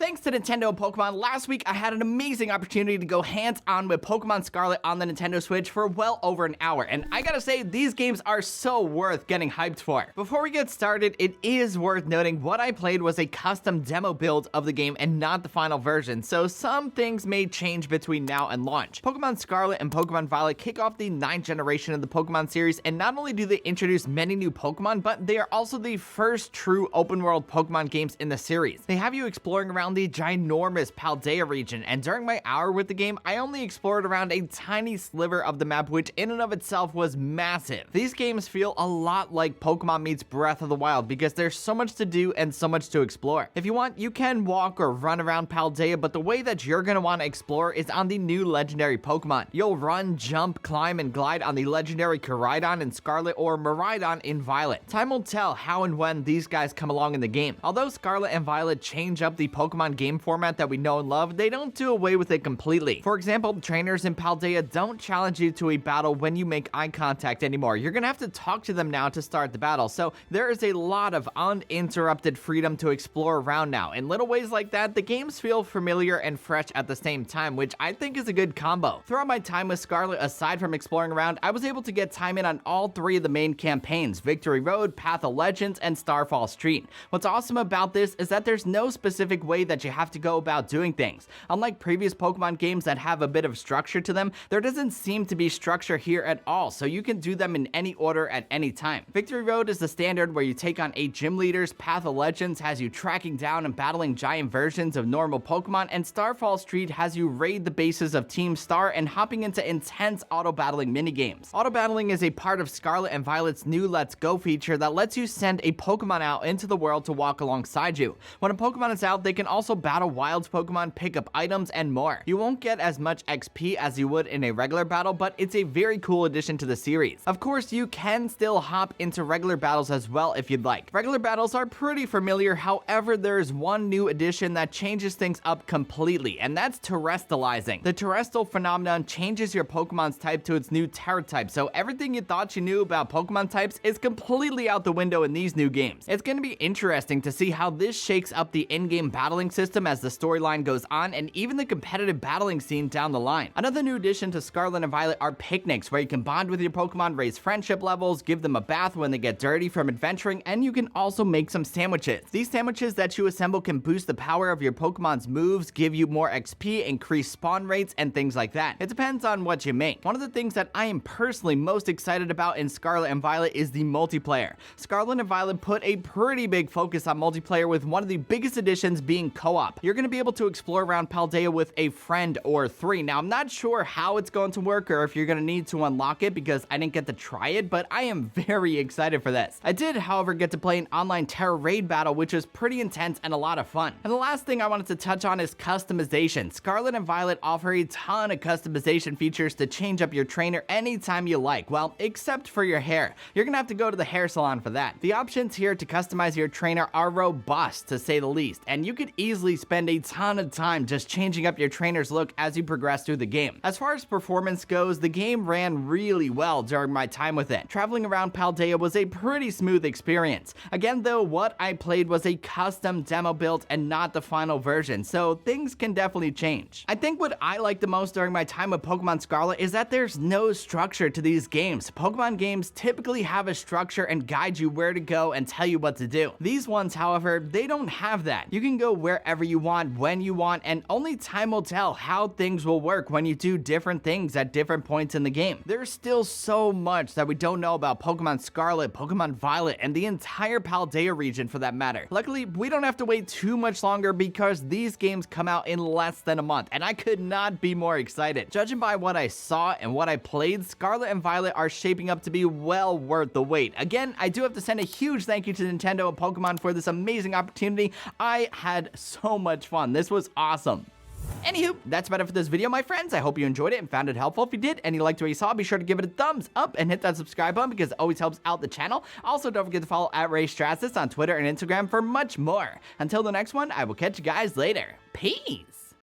Thanks to Nintendo and Pokemon, last week I had an amazing opportunity to go hands-on with Pokemon Scarlet on the Nintendo Switch for well over an hour, and I gotta say, these games are so worth getting hyped for. Before we get started, it is worth noting what I played was a custom demo build of the game and not the final version, so some things may change between now and launch. Pokemon Scarlet and Pokemon Violet kick off the 9th generation of the Pokemon series, and not only do they introduce many new Pokemon, but they are also the first true open-world Pokemon games in the series. They have you exploring around the ginormous Paldea region, and during my hour with the game, I only explored around a tiny sliver of the map, which in and of itself was massive. These games feel a lot like Pokemon meets Breath of the Wild because there's so much to do and so much to explore. If you want, you can walk or run around Paldea, but the way that you're gonna want to explore is on the new legendary Pokemon. You'll run, jump, climb, and glide on the legendary Koraidon in Scarlet or Miraidon in Violet. Time will tell how and when these guys come along in the game. Although Scarlet and Violet change up the Pokemon game format that we know and love, they don't do away with it completely. For example, trainers in Paldea don't challenge you to a battle when you make eye contact anymore. You're gonna have to talk to them now to start the battle, so there is a lot of uninterrupted freedom to explore around now. In little ways like that, the games feel familiar and fresh at the same time, which I think is a good combo. Throughout my time with Scarlet, aside from exploring around, I was able to get time in on all three of the main campaigns: Victory Road, Path of Legends, and Starfall Street. What's awesome about this is that there's no specific way that you have to go about doing things. Unlike previous Pokemon games that have a bit of structure to them, there doesn't seem to be structure here at all, so you can do them in any order at any time. Victory Road is the standard where you take on 8 gym leaders, Path of Legends has you tracking down and battling giant versions of normal Pokemon, and Starfall Street has you raid the bases of Team Star and hopping into intense auto-battling minigames. Auto-battling is a part of Scarlet and Violet's new Let's Go feature that lets you send a Pokemon out into the world to walk alongside you. When a Pokemon is out, they can also battle wild Pokemon, pick up items, and more. You won't get as much XP as you would in a regular battle, but it's a very cool addition to the series. Of course, you can still hop into regular battles as well if you'd like. Regular battles are pretty familiar, however, there's one new addition that changes things up completely, and that's terrestrializing. The terrestrial phenomenon changes your Pokemon's type to its new Terra type, so everything you thought you knew about Pokemon types is completely out the window in these new games. It's going to be interesting to see how this shakes up the in-game battling system as the storyline goes on, and even the competitive battling scene down the line. Another new addition to Scarlet and Violet are picnics, where you can bond with your Pokemon, raise friendship levels, give them a bath when they get dirty from adventuring, and you can also make some sandwiches. These sandwiches that you assemble can boost the power of your Pokemon's moves, give you more XP, increase spawn rates, and things like that. It depends on what you make. One of the things that I am personally most excited about in Scarlet and Violet is the multiplayer. Scarlet and Violet put a pretty big focus on multiplayer, with one of the biggest additions being co-op. You're going to be able to explore around Paldea with a friend or 3. Now, I'm not sure how it's going to work or if you're going to need to unlock it because I didn't get to try it, but I am very excited for this. I did, however, get to play an online Terra raid battle, which was pretty intense and a lot of fun. And the last thing I wanted to touch on is customization. Scarlet and Violet offer a ton of customization features to change up your trainer anytime you like. Well, except for your hair. You're going to have to go to the hair salon for that. The options here to customize your trainer are robust, to say the least, and you could easily spend a ton of time just changing up your trainer's look as you progress through the game. As far as performance goes, the game ran really well during my time with it. Traveling around Paldea was a pretty smooth experience. Again though, what I played was a custom demo build and not the final version, so things can definitely change. I think what I like the most during my time with Pokemon Scarlet is that there's no structure to these games. Pokemon games typically have a structure and guide you where to go and tell you what to do. These ones, however, they don't have that. You can go wherever you want, when you want, and only time will tell how things will work when you do different things at different points in the game. There's still so much that we don't know about Pokemon Scarlet, Pokemon Violet, and the entire Paldea region for that matter. Luckily, we don't have to wait too much longer because these games come out in less than a month, and I could not be more excited. Judging by what I saw and what I played, Scarlet and Violet are shaping up to be well worth the wait. Again, I do have to send a huge thank you to Nintendo and Pokemon for this amazing opportunity. I had so much fun. This was awesome. Anywho, that's about it for this video, my friends. I hope you enjoyed it and found it helpful. If you did and you liked what you saw, be sure to give it a thumbs up and hit that subscribe button because it always helps out the channel. Also, don't forget to follow at Raymond Strazdas on Twitter and Instagram for much more. Until the next one, I will catch you guys later. Peace!